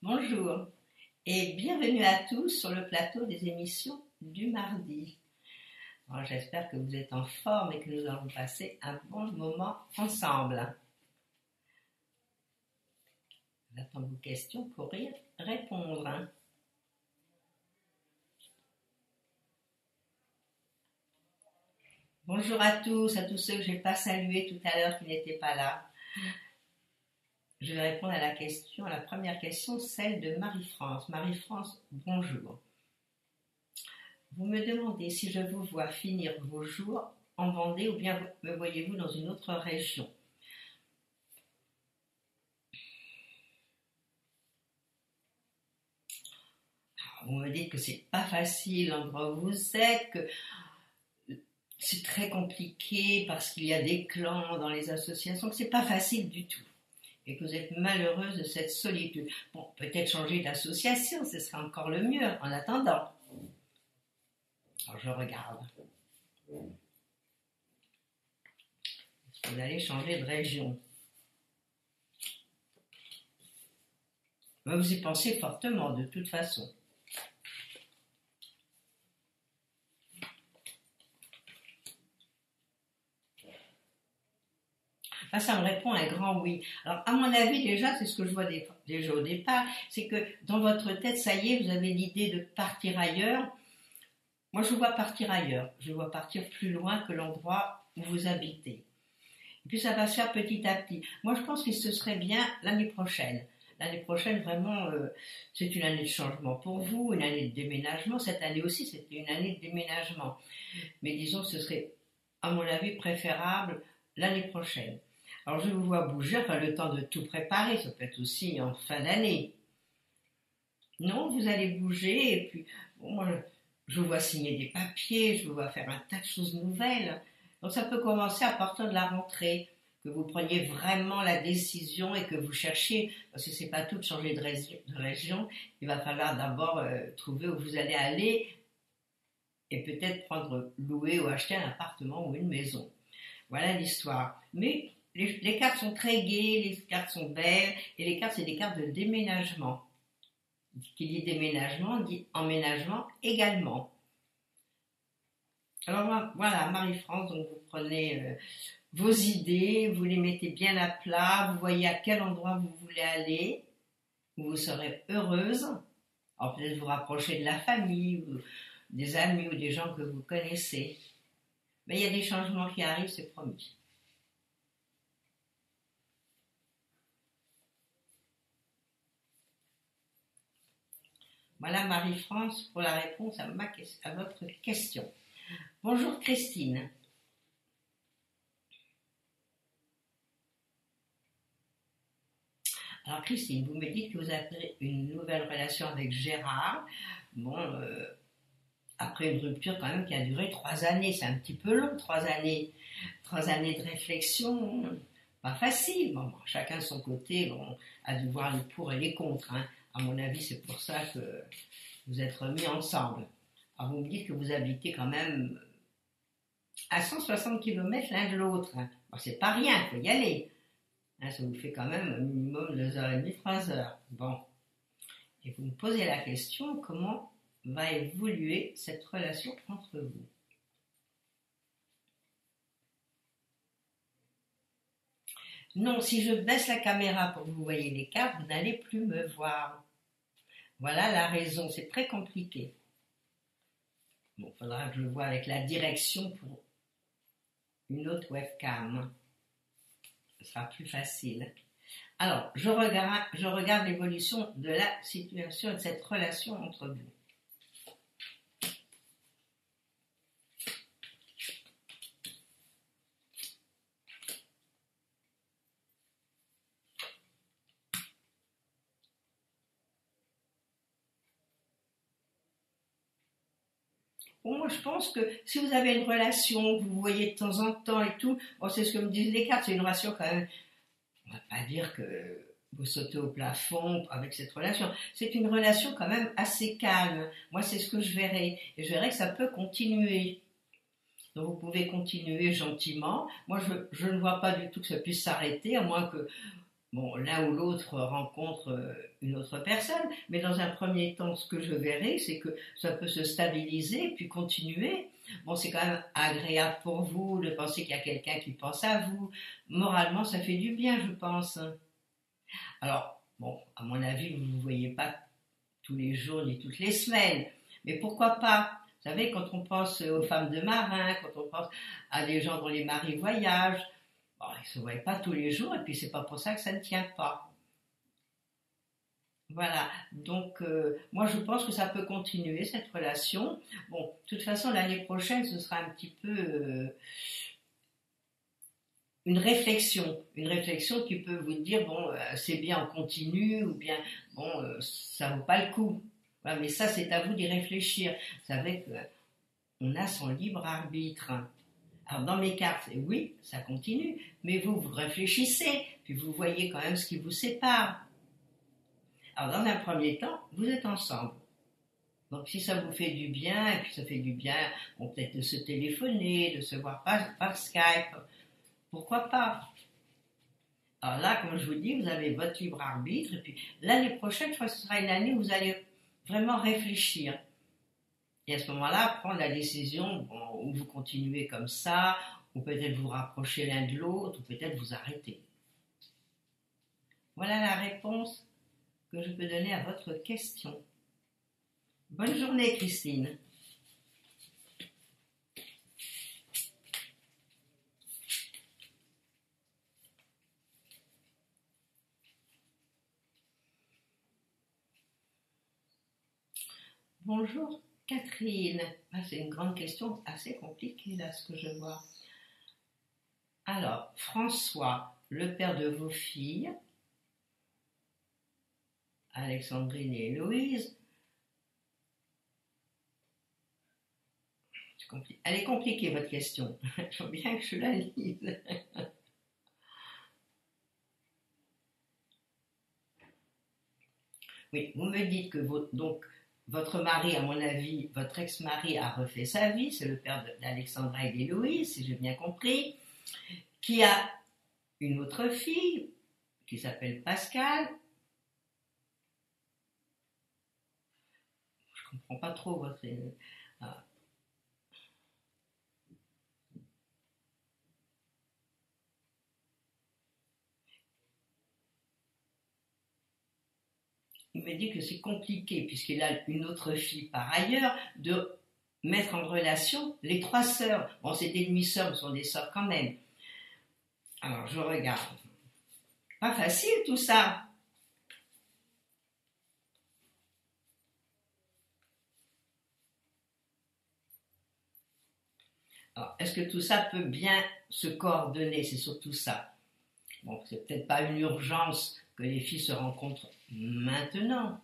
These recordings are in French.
Bonjour et bienvenue à tous sur le plateau des émissions du mardi. Alors, j'espère que vous êtes en forme et que nous allons passer un bon moment ensemble. J'attends vos questions pour y répondre. Bonjour à tous ceux que je n'ai pas salués tout à l'heure qui n'étaient pas là. Je vais répondre à la première question, celle de Marie-France. Marie-France, bonjour. Vous me demandez si je vous vois finir vos jours en Vendée ou bien me voyez-vous dans une autre région. Vous me dites que c'est pas facile l'endroit où vous êtes, que c'est très compliqué parce qu'il y a des clans dans les associations, que c'est pas facile du tout. Et que vous êtes malheureuse de cette solitude. Bon, peut-être changer d'association, ce serait encore le mieux en attendant. Alors je regarde. Est-ce que vous allez changer de région? Vous y pensez fortement de toute façon. Ça me répond un grand oui. Alors, à mon avis, déjà, c'est ce que je vois déjà au départ, c'est que dans votre tête, ça y est, vous avez l'idée de partir ailleurs. Moi, je vois partir ailleurs. Je vois partir plus loin que l'endroit où vous habitez. Et puis, ça va se faire petit à petit. Moi, je pense que ce serait bien l'année prochaine. L'année prochaine, vraiment, c'est une année de changement pour vous, une année de déménagement. Cette année aussi, c'était une année de déménagement. Mais disons que ce serait, à mon avis, préférable l'année prochaine. Alors, je vous vois bouger, le temps de tout préparer, ça peut être aussi en fin d'année. Non, vous allez bouger, et puis, bon, moi, je vous vois signer des papiers, je vous vois faire un tas de choses nouvelles. Donc, ça peut commencer à partir de la rentrée, que vous preniez vraiment la décision et que vous cherchiez, parce que c'est pas tout de changer de région, il va falloir d'abord trouver où vous allez aller et peut-être louer ou acheter un appartement ou une maison. Voilà l'histoire. Mais les cartes sont très gaies, les cartes sont belles, et les cartes, c'est des cartes de déménagement. Qui dit déménagement, dit emménagement également. Alors voilà, Marie-France, donc vous prenez vos idées, vous les mettez bien à plat, vous voyez à quel endroit vous voulez aller, où vous serez heureuse. Alors peut-être vous rapprocher de la famille, ou des amis, ou des gens que vous connaissez. Mais il y a des changements qui arrivent, c'est promis. Voilà Marie-France pour la réponse à votre question. Bonjour Christine. Alors Christine, vous me dites que vous avez une nouvelle relation avec Gérard. Bon, après une rupture quand même qui a duré 3 années, c'est un petit peu long, 3 années. 3 années de réflexion, pas facile. Bon, chacun de son côté a dû voir les pour et les contre. Hein. À mon avis, c'est pour ça que vous êtes remis ensemble. Alors vous me dites que vous habitez quand même à 160 km l'un de l'autre. Hein. Bon, c'est pas rien, il faut y aller. Hein, ça vous fait quand même un minimum 2h30, 3 heures. Bon. Et vous me posez la question, comment va évoluer cette relation entre vous? Non, si je baisse la caméra pour que vous voyez les cartes, vous n'allez plus me voir. Voilà la raison, c'est très compliqué. Bon, il faudra que je le voie avec la direction pour une autre webcam. Ce sera plus facile. Alors, je regarde l'évolution de la situation et de cette relation entre vous. Bon, moi, je pense que si vous avez une relation, vous vous voyez de temps en temps et tout, bon, c'est ce que me disent les cartes, c'est une relation quand même, on va pas dire que vous sautez au plafond avec cette relation, c'est une relation quand même assez calme. Moi, c'est ce que je verrai, et je verrai que ça peut continuer. Donc, vous pouvez continuer gentiment. Moi, je ne vois pas du tout que ça puisse s'arrêter, à moins que bon, l'un ou l'autre rencontre une autre personne, mais dans un premier temps, ce que je verrai, c'est que ça peut se stabiliser puis continuer. Bon, c'est quand même agréable pour vous de penser qu'il y a quelqu'un qui pense à vous. Moralement, ça fait du bien, je pense. Alors, bon, à mon avis, vous ne vous voyez pas tous les jours ni toutes les semaines, mais pourquoi pas? Vous savez, quand on pense aux femmes de marins, quand on pense à des gens dont les maris voyagent, bon, ils ne se voient pas tous les jours et puis c'est pas pour ça que ça ne tient pas. Voilà, donc moi je pense que ça peut continuer cette relation. Bon, de toute façon l'année prochaine ce sera un petit peu une réflexion qui peut vous dire bon c'est bien on continue ou bien bon ça vaut pas le coup. Voilà, mais ça c'est à vous d'y réfléchir. Vous savez qu'on a son libre arbitre. Alors dans mes cartes, oui, ça continue, mais vous réfléchissez, puis vous voyez quand même ce qui vous sépare. Alors dans un premier temps, vous êtes ensemble. Donc si ça vous fait du bien, et puis ça fait du bien, bon, peut-être de se téléphoner, de se voir par Skype, pourquoi pas? Alors là, comme je vous dis, vous avez votre libre arbitre, et puis l'année prochaine, je crois que ce sera une année où vous allez vraiment réfléchir. Et à ce moment-là, prendre la décision, bon, où vous continuez comme ça, ou peut-être vous rapprocher l'un de l'autre, ou peut-être vous arrêter. Voilà la réponse que je peux donner à votre question. Bonne journée, Christine. Bonjour, Catherine. Ah, c'est une grande question assez compliquée, là, ce que je vois. Alors, François, le père de vos filles, Alexandrine et Héloïse. Elle est compliquée, votre question. Il faut bien que je la lise. Oui, vous me dites que votre mari, à mon avis, votre ex-mari a refait sa vie, c'est le père d'Alexandra et d'Héloïse, si j'ai bien compris, qui a une autre fille qui s'appelle Pascal. Je ne comprends pas trop votre... Ah. Il me dit que c'est compliqué, puisqu'il a une autre fille par ailleurs, de mettre en relation les trois sœurs. Bon, c'est des demi-sœurs, mais ce sont des sœurs quand même. Alors, je regarde. Pas facile tout ça. Alors, est-ce que tout ça peut bien se coordonner? C'est surtout ça. Bon, c'est peut-être pas une urgence que les filles se rencontrent maintenant.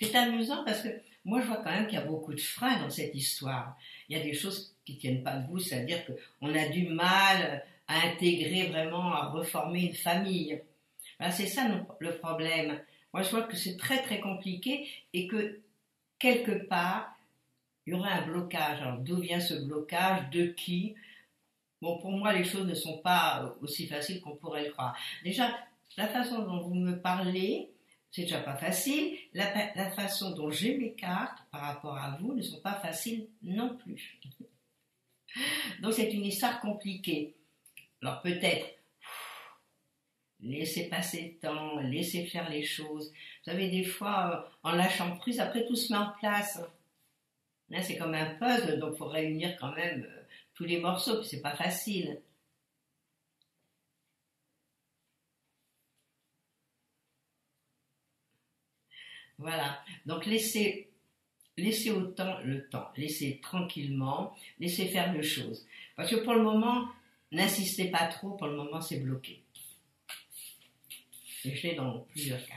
C'est amusant parce que moi je vois quand même qu'il y a beaucoup de freins dans cette histoire. Il y a des choses qui ne tiennent pas debout, c'est-à-dire qu'on a du mal à intégrer vraiment, à reformer une famille. Voilà, c'est ça le problème. Moi je vois que c'est très très compliqué et que quelque part il y aurait un blocage. Alors d'où vient ce blocage? De qui? Bon, pour moi les choses ne sont pas aussi faciles qu'on pourrait le croire. Déjà, la façon dont vous me parlez, c'est déjà pas facile. La façon dont j'ai mes cartes par rapport à vous ne sont pas faciles non plus. Donc c'est une histoire compliquée. Alors peut-être laisser passer le temps, laisser faire les choses. Vous savez, des fois, en lâchant prise, après tout se met en place. Là, c'est comme un puzzle, donc il faut réunir quand même tous les morceaux, puis c'est pas facile. Voilà. Donc laissez autant le temps, laissez tranquillement, laissez faire les choses. Parce que pour le moment, n'insistez pas trop, pour le moment c'est bloqué. Et je l'ai dans plusieurs cas.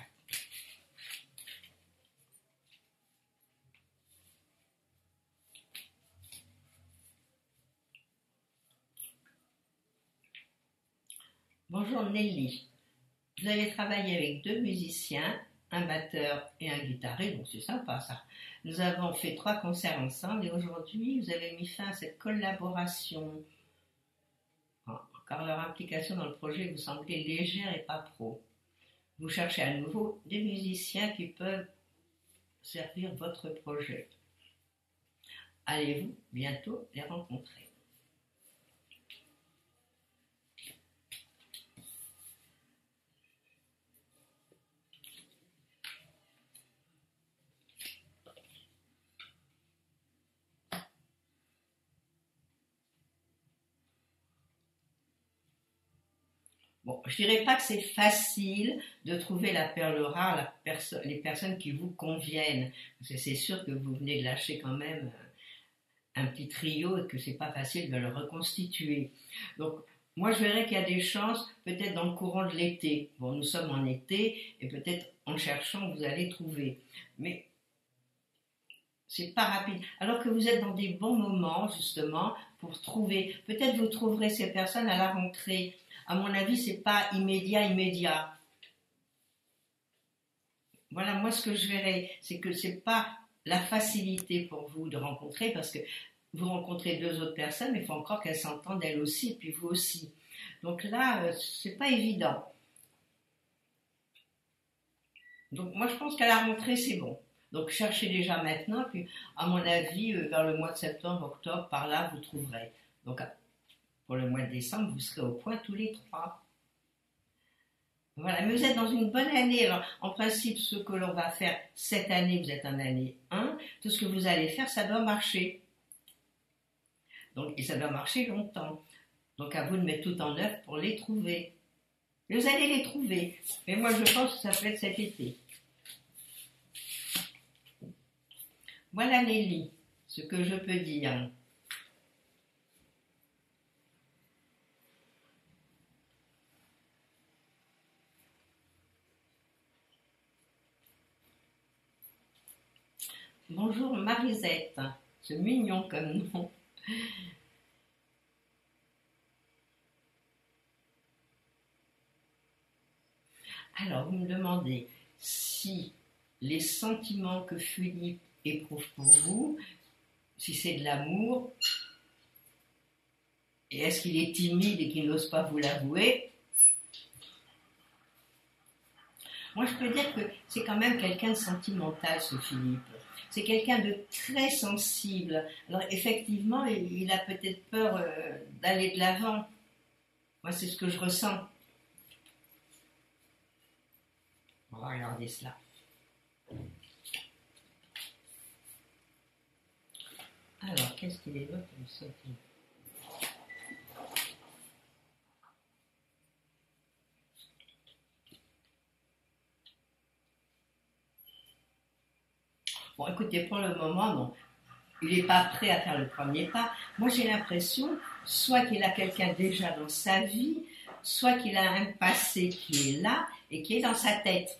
Bonjour Nelly. Vous avez travaillé avec deux musiciens, un batteur et un guitariste, donc c'est sympa ça. Nous avons fait 3 concerts ensemble et aujourd'hui, vous avez mis fin à cette collaboration. Car leur implication dans le projet vous semblait légère et pas pro. Vous cherchez à nouveau des musiciens qui peuvent servir votre projet. Allez-vous bientôt les rencontrer? Bon, je dirais pas que c'est facile de trouver la perle rare, les personnes qui vous conviennent. Parce que c'est sûr que vous venez de lâcher quand même un petit trio et que c'est pas facile de le reconstituer. Donc, moi, je verrais qu'il y a des chances, peut-être dans le courant de l'été. Bon, nous sommes en été et peut-être en cherchant, vous allez trouver. Mais c'est pas rapide. Alors que vous êtes dans des bons moments, justement, pour trouver. Peut-être vous trouverez ces personnes à la rentrée. À mon avis, c'est pas immédiat. Voilà, moi, ce que je verrais, c'est que c'est pas la facilité pour vous de rencontrer, parce que vous rencontrez 2 autres personnes, mais il faut encore qu'elles s'entendent elles aussi, et puis vous aussi. Donc là, c'est pas évident. Donc moi, je pense qu'à la rentrée, c'est bon. Donc cherchez déjà maintenant, puis à mon avis, vers le mois de septembre, octobre, par là, vous trouverez. Donc pour le mois de décembre, vous serez au point tous les 3. Voilà, mais vous êtes dans une bonne année. Alors, en principe, ce que l'on va faire cette année, vous êtes en année 1, tout ce que vous allez faire, ça doit marcher. Donc, et ça doit marcher longtemps. Donc, à vous de mettre tout en œuvre pour les trouver. Mais vous allez les trouver. Mais moi, je pense que ça peut être cet été. Voilà, Nelly, ce que je peux dire. Bonjour Marisette, c'est mignon comme nom. Alors, vous me demandez si les sentiments que Philippe éprouve pour vous, si c'est de l'amour, et est-ce qu'il est timide et qu'il n'ose pas vous l'avouer? Moi, je peux dire que c'est quand même quelqu'un de sentimental, ce Philippe. C'est quelqu'un de très sensible. Alors, effectivement, il a peut-être peur d'aller de l'avant. Moi, c'est ce que je ressens. On va regarder cela. Alors, qu'est-ce qu'il évoque comme sentiment? Bon, écoutez, pour le moment, non. Il n'est pas prêt à faire le premier pas. Moi, j'ai l'impression, soit qu'il a quelqu'un déjà dans sa vie, soit qu'il a un passé qui est là et qui est dans sa tête.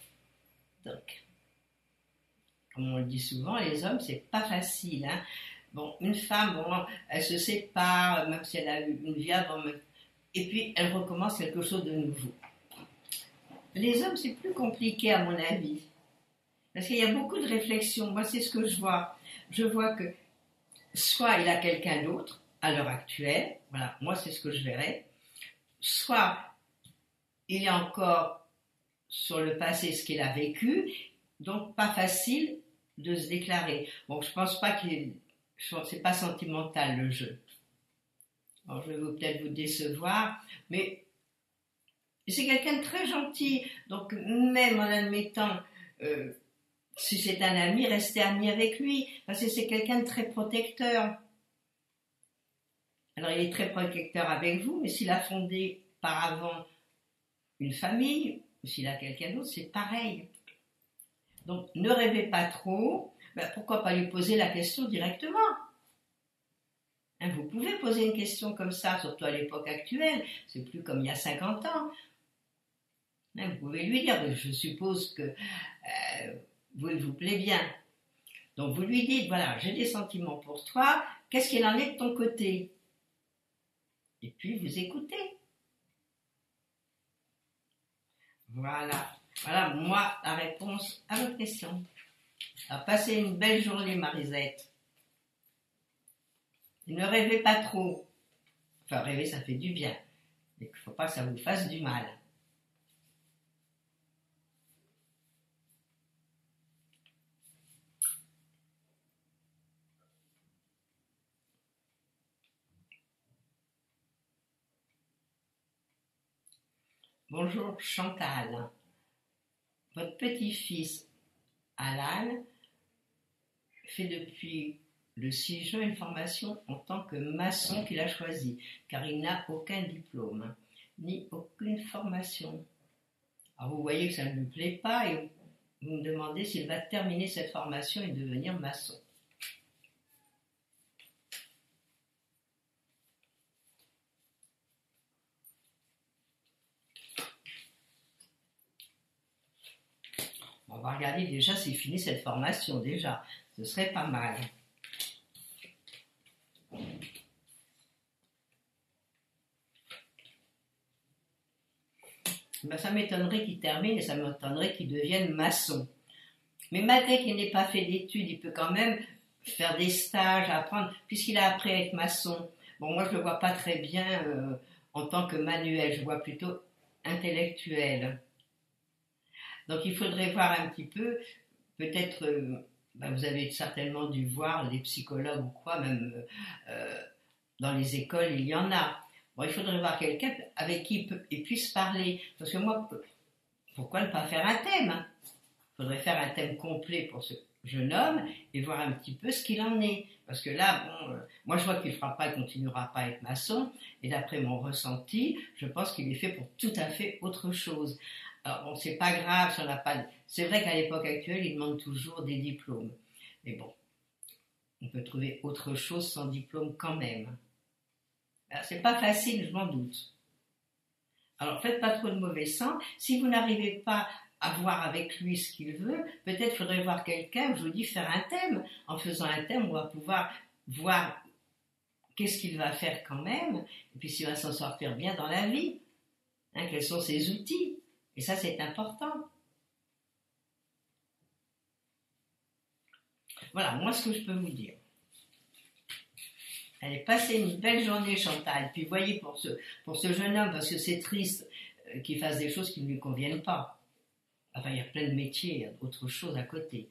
Donc, comme on le dit souvent, les hommes, c'est pas facile. Hein. Bon, une femme, bon, elle se sépare, même si elle a eu une vie avant, et puis elle recommence quelque chose de nouveau. Les hommes, c'est plus compliqué à mon avis. Parce qu'il y a beaucoup de réflexions. Moi, c'est ce que je vois. Je vois que soit il a quelqu'un d'autre à l'heure actuelle, voilà, moi c'est ce que je verrais, soit il est encore sur le passé ce qu'il a vécu, donc pas facile de se déclarer. Bon, je pense pas c'est pas sentimental le jeu. Alors, je vais peut-être vous décevoir, mais c'est quelqu'un de très gentil, donc même en admettant si c'est un ami, restez ami avec lui, parce que c'est quelqu'un de très protecteur. Alors il est très protecteur avec vous, mais s'il a fondé par avant une famille, ou s'il a quelqu'un d'autre, c'est pareil. Donc ne rêvez pas trop, ben, pourquoi pas lui poser la question directement? Hein, vous pouvez poser une question comme ça, surtout à l'époque actuelle, c'est plus comme il y a 50 ans. Hein, vous pouvez lui dire, je suppose que vous, il vous plaît bien. Donc vous lui dites, voilà, j'ai des sentiments pour toi, qu'est-ce qu'il en est de ton côté? Et puis vous écoutez. Voilà. Voilà, moi, la réponse à votre question. Alors, passez une belle journée, Marisette. Ne rêvez pas trop. Enfin, rêver, ça fait du bien. Mais il ne faut pas que ça vous fasse du mal. Bonjour, Chantal. Votre petit-fils, Alan, fait depuis le 6 juin une formation en tant que maçon qu'il a choisi, car il n'a aucun diplôme, ni aucune formation. Alors vous voyez que ça ne lui plaît pas et vous me demandez s'il va terminer cette formation et devenir maçon. On va regarder déjà s'il finit cette formation, déjà. Ce serait pas mal. Ben, ça m'étonnerait qu'il termine et ça m'étonnerait qu'il devienne maçon. Mais malgré qu'il n'ait pas fait d'études, il peut quand même faire des stages, apprendre, puisqu'il a appris à être maçon. Bon, moi je ne le vois pas très bien en tant que manuel, je le vois plutôt intellectuel. Donc il faudrait voir un petit peu, peut-être, ben, vous avez certainement dû voir des psychologues ou quoi, même dans les écoles, il y en a. Bon, il faudrait voir quelqu'un avec qui il puisse parler. Parce que moi, pourquoi ne pas faire un thème? Il faudrait faire un thème complet pour ce jeune homme et voir un petit peu ce qu'il en est. Parce que là, bon, moi je vois qu'il ne fera pas, il continuera pas à être maçon. Et d'après mon ressenti, je pense qu'il est fait pour tout à fait autre chose. Alors bon, c'est pas grave si on n'a pas. C'est vrai qu'à l'époque actuelle, ils demandent toujours des diplômes. Mais bon, on peut trouver autre chose sans diplôme quand même. Alors, c'est pas facile, je m'en doute. Alors faites pas trop de mauvais sang. Si vous n'arrivez pas à voir avec lui ce qu'il veut, peut-être faudrait voir quelqu'un, je vous dis, faire un thème. En faisant un thème, on va pouvoir voir qu'est-ce qu'il va faire quand même, et puis s'il va s'en sortir bien dans la vie. Hein, quels sont ses outils. Et ça, c'est important. Voilà, moi, ce que je peux vous dire. Allez, passez une belle journée, Chantal. Puis voyez pour ce jeune homme, parce que c'est triste qu'il fasse des choses qui ne lui conviennent pas. Enfin, il y a plein de métiers, il y a d'autres choses à côté.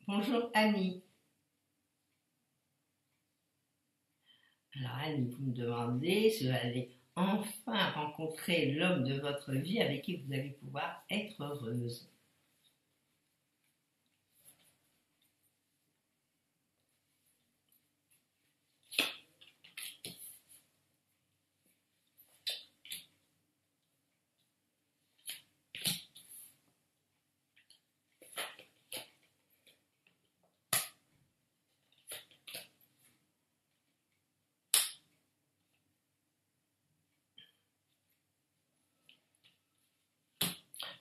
Bonjour Annie. Alors Annie, vous me demandez si vous allez enfin rencontrer l'homme de votre vie avec qui vous allez pouvoir être heureuse.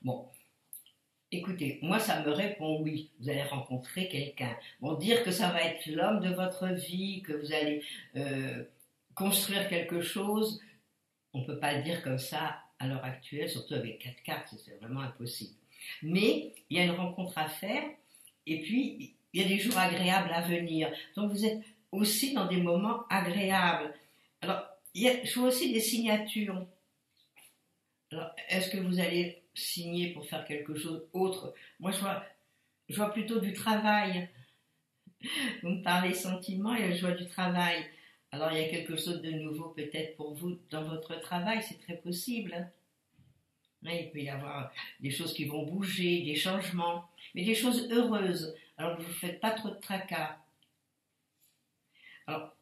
Bon, écoutez, moi ça me répond oui, vous allez rencontrer quelqu'un. Bon, dire que ça va être l'homme de votre vie, que vous allez construire quelque chose, on ne peut pas le dire comme ça à l'heure actuelle, surtout avec 4 cartes, c'est vraiment impossible. Mais il y a une rencontre à faire, et puis il y a des jours agréables à venir. Donc vous êtes aussi dans des moments agréables. Alors, je vois aussi des signatures. Alors, est-ce que vous allez signer pour faire quelque chose autre? Moi, je vois plutôt du travail. Vous me parlez sentiments et je vois du travail. Alors, il y a quelque chose de nouveau peut-être pour vous dans votre travail, c'est très possible. Il peut y avoir des choses qui vont bouger, des changements, mais des choses heureuses. Alors, vous ne faites pas trop de tracas. Alors,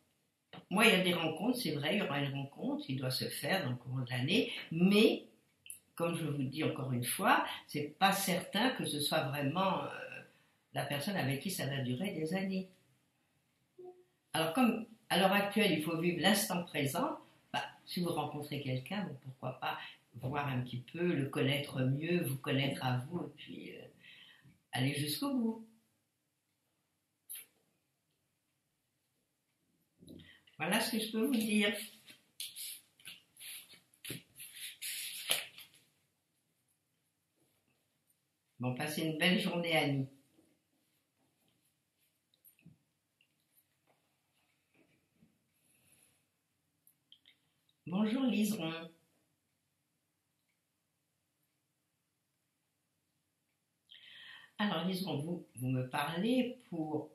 moi, il y a des rencontres, c'est vrai, il y aura une rencontre qui doit se faire dans le courant de l'année, mais comme je vous dis encore une fois, c'est pas certain que ce soit vraiment la personne avec qui ça va durer des années. Alors comme à l'heure actuelle, il faut vivre l'instant présent, bah, si vous rencontrez quelqu'un, bon, pourquoi pas voir un petit peu, le connaître mieux, vous connaître à vous, et puis aller jusqu'au bout. Voilà ce que je peux vous dire. Bon, passez une belle journée, Annie. Bonjour, Liseron. Alors, Liseron, vous me parlez pour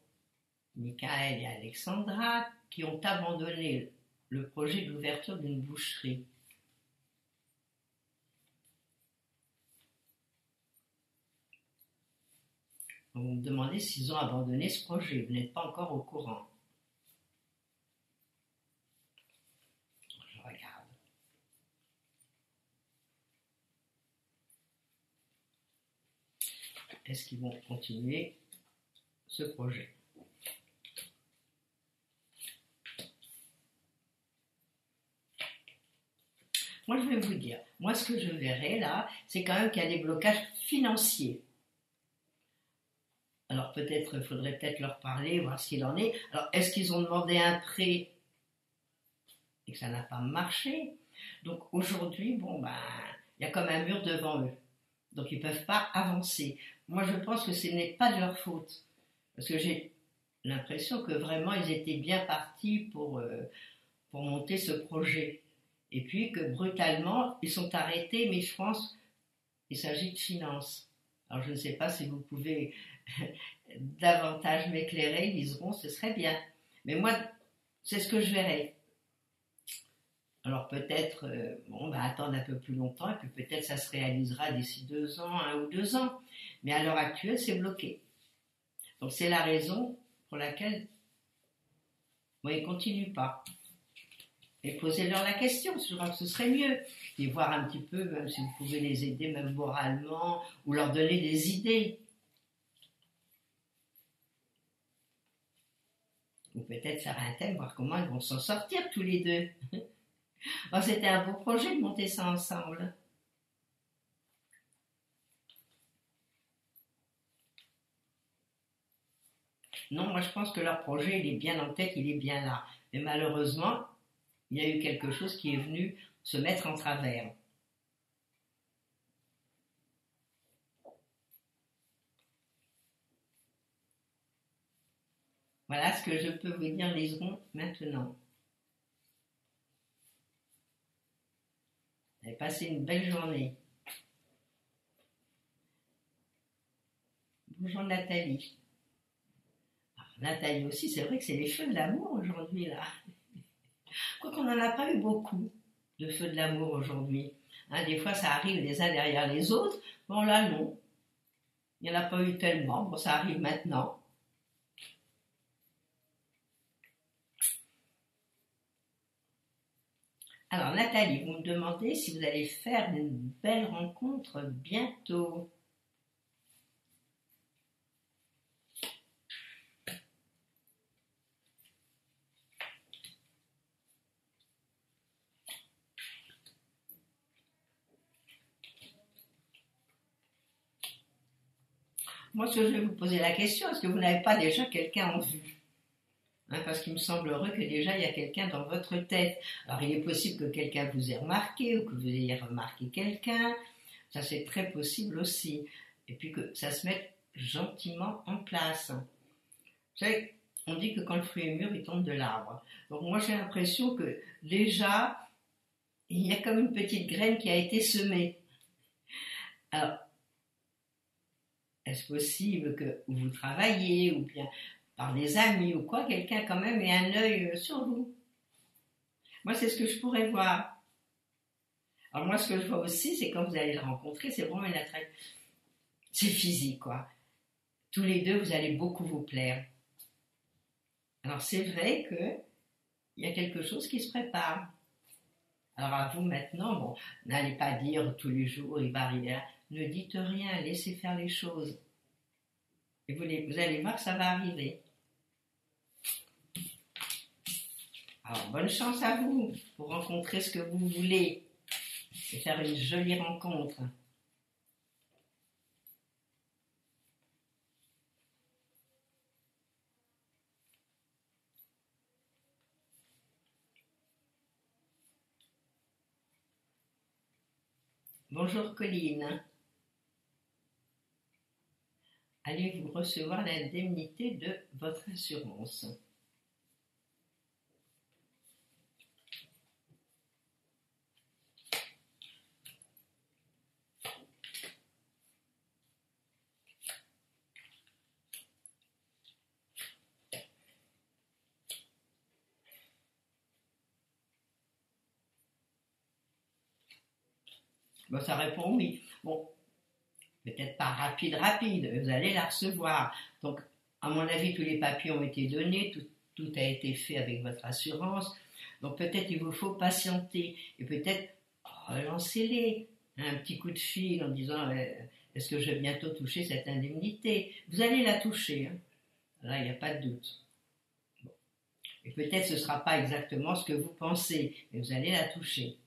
Michael et Alexandra qui ont abandonné le projet d'ouverture d'une boucherie. Vous me demandez s'ils ont abandonné ce projet. Vous n'êtes pas encore au courant. Je regarde. Est-ce qu'ils vont continuer ce projet? Moi, je vais vous dire, moi, ce que je verrai là, c'est quand même qu'il y a des blocages financiers. Alors peut-être, il faudrait peut-être leur parler, voir ce qu'il en est. Alors, est-ce qu'ils ont demandé un prêt et que ça n'a pas marché? Donc aujourd'hui, bon, ben, il y a comme un mur devant eux. Donc ils ne peuvent pas avancer. Moi, je pense que ce n'est pas de leur faute. Parce que j'ai l'impression que vraiment, ils étaient bien partis pour monter ce projet. Et puis que brutalement, ils sont arrêtés, mais je pense qu'il s'agit de finances. Alors je ne sais pas si vous pouvez davantage m'éclairer, ils diront ce serait bien. Mais moi, c'est ce que je verrai. Alors peut-être, on va attendre un peu plus longtemps et puis peut-être ça se réalisera d'ici 2 ans, 1 ou 2 ans. Mais à l'heure actuelle, c'est bloqué. Donc c'est la raison pour laquelle moi, ils ne continuent pas. Et posez-leur la question, je crois que ce serait mieux. Et voir un petit peu, même si vous pouvez les aider, même moralement, ou leur donner des idées. Ou peut-être faire un thème, voir comment ils vont s'en sortir tous les deux. Bon, c'était un beau projet de monter ça ensemble. Non, moi je pense que leur projet, il est bien en tête, il est bien là. Mais malheureusement, il y a eu quelque chose qui est venu se mettre en travers. Voilà ce que je peux vous dire, Liseron, maintenant. Vous avez passé une belle journée. Bonjour Nathalie. Alors, Nathalie aussi, c'est vrai que c'est les feux de l'amour aujourd'hui, là. Quoiqu'on n'en a pas eu beaucoup de feux de l'amour aujourd'hui. Hein, des fois, ça arrive les uns derrière les autres. Bon, là, non. Il n'y en a pas eu tellement. Bon, ça arrive maintenant. Alors, Nathalie, vous me demandez si vous allez faire une belle rencontre bientôt. Moi, ce que je vais vous poser la question, est-ce que vous n'avez pas déjà quelqu'un en vue? Hein, parce qu'il me semblerait que déjà il y a quelqu'un dans votre tête. Alors, il est possible que quelqu'un vous ait remarqué ou que vous ayez remarqué quelqu'un. Ça, c'est très possible aussi. Et puis que ça se mette gentiment en place. Vous savez, on dit que quand le fruit est mûr, il tombe de l'arbre. Donc, moi, j'ai l'impression que déjà, il y a comme une petite graine qui a été semée. Alors, est-ce possible que vous travaillez ou bien par des amis ou quoi, quelqu'un quand même ait un œil sur vous? Moi, c'est ce que je pourrais voir. Alors moi, ce que je vois aussi, c'est quand vous allez le rencontrer, c'est vraiment une attraction. C'est physique, quoi. Tous les deux, vous allez beaucoup vous plaire. Alors c'est vrai qu'il y a quelque chose qui se prépare. Alors à vous maintenant, bon, n'allez pas dire tous les jours, il va arriver là. Ne dites rien, laissez faire les choses. Et vous allez voir que ça va arriver. Alors bonne chance à vous pour rencontrer ce que vous voulez et faire une jolie rencontre. Bonjour Colline. Allez-vous recevoir l'indemnité de votre assurance? Bon, ça répond oui. Bon, peut-être pas rapide, vous allez la recevoir. Donc, à mon avis, tous les papiers ont été donnés, tout a été fait avec votre assurance. Donc, peut-être il vous faut patienter et peut-être relancez-les. Un petit coup de fil en disant est-ce que je vais bientôt toucher cette indemnité? Vous allez la toucher, hein. Là, il n'y a pas de doute. Bon. Et peut-être ce ne sera pas exactement ce que vous pensez, mais vous allez la toucher.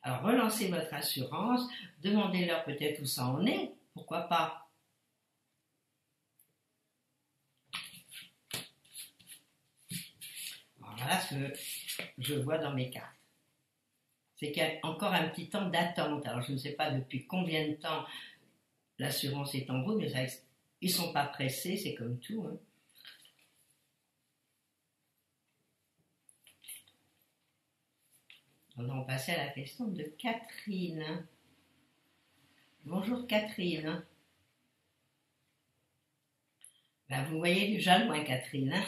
Alors, relancez votre assurance, demandez-leur peut-être où ça en est, pourquoi pas. Alors, voilà ce que je vois dans mes cartes. C'est qu'il y a encore un petit temps d'attente. Alors, je ne sais pas depuis combien de temps l'assurance est en route, mais ça, ils ne sont pas pressés, c'est comme tout, hein. On va passer à la question de Catherine. Bonjour Catherine. Ben, vous voyez déjà loin Catherine, hein.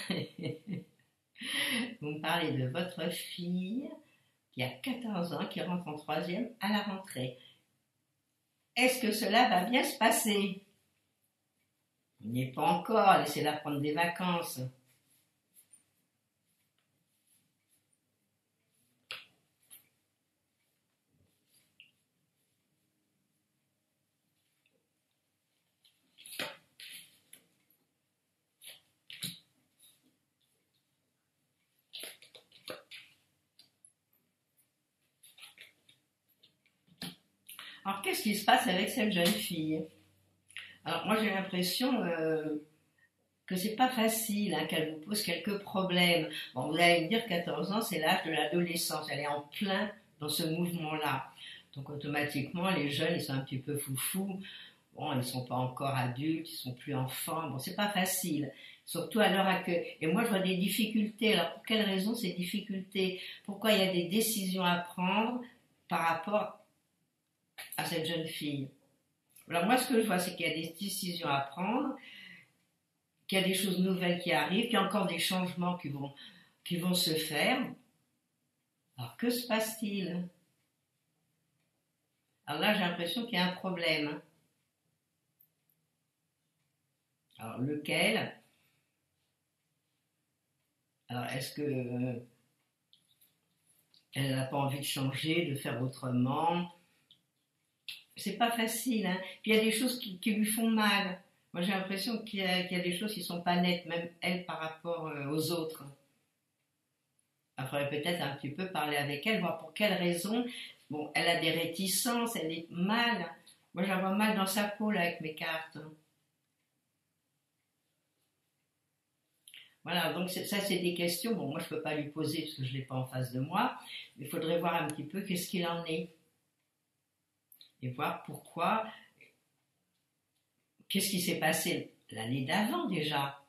Vous me parlez de votre fille qui a 14 ans, qui rentre en 3e à la rentrée. Est-ce que cela va bien se passer? Il n'y est pas encore, laissez-la prendre des vacances. Alors, qu'est-ce qui se passe avec cette jeune fille? Alors, moi, j'ai l'impression que c'est pas facile, hein, qu'elle vous pose quelques problèmes. Bon, vous allez me dire 14 ans, c'est l'âge de l'adolescence. Elle est en plein dans ce mouvement-là. Donc, automatiquement, les jeunes, ils sont un petit peu foufous. Bon, ils ne sont pas encore adultes, ils sont plus enfants. Bon, c'est pas facile. Surtout à l'heure actuelle. Et moi, je vois des difficultés. Alors, pour quelles raisons ces difficultés? Pourquoi il y a des décisions à prendre par rapport à cette jeune fille? Alors, moi, ce que je vois, c'est qu'il y a des décisions à prendre, qu'il y a des choses nouvelles qui arrivent, qu'il y a encore des changements qui vont se faire. Alors, que se passe-t-il? Alors là, j'ai l'impression qu'il y a un problème. Alors, lequel? Alors, est-ce que elle n'a pas envie de changer, de faire autrement? C'est pas facile, hein. Puis il y a des choses qui lui font mal. Moi, j'ai l'impression qu'il y a des choses qui sont pas nettes, même elle par rapport aux autres. Il faudrait peut-être un petit peu parler avec elle, voir pour quelles raisons. Bon, elle a des réticences, elle est mal. Moi, je la vois mal dans sa peau, là, avec mes cartes. Voilà, donc ça, c'est des questions. Bon, moi, je peux pas lui poser parce que je l'ai pas en face de moi. Mais il faudrait voir un petit peu qu'est-ce qu'il en est. Et voir pourquoi, qu'est-ce qui s'est passé l'année d'avant déjà.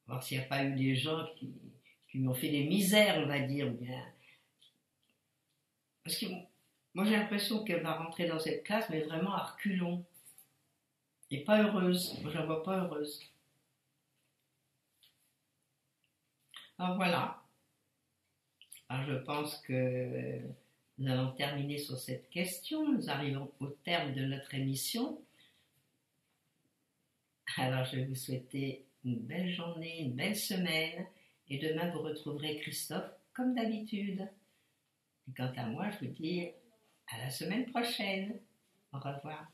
Voir s'il n'y a pas eu des gens qui lui ont fait des misères, on va dire. Bien. Parce que moi, j'ai l'impression qu'elle va rentrer dans cette classe, mais vraiment à reculons. Et pas heureuse. Moi, je la vois pas heureuse. Alors voilà. Alors, je pense que nous allons terminer sur cette question. Nous arrivons au terme de notre émission. Alors, je vais vous souhaiter une belle journée, une belle semaine. Et demain, vous retrouverez Christophe comme d'habitude. Et quant à moi, je vous dis à la semaine prochaine. Au revoir.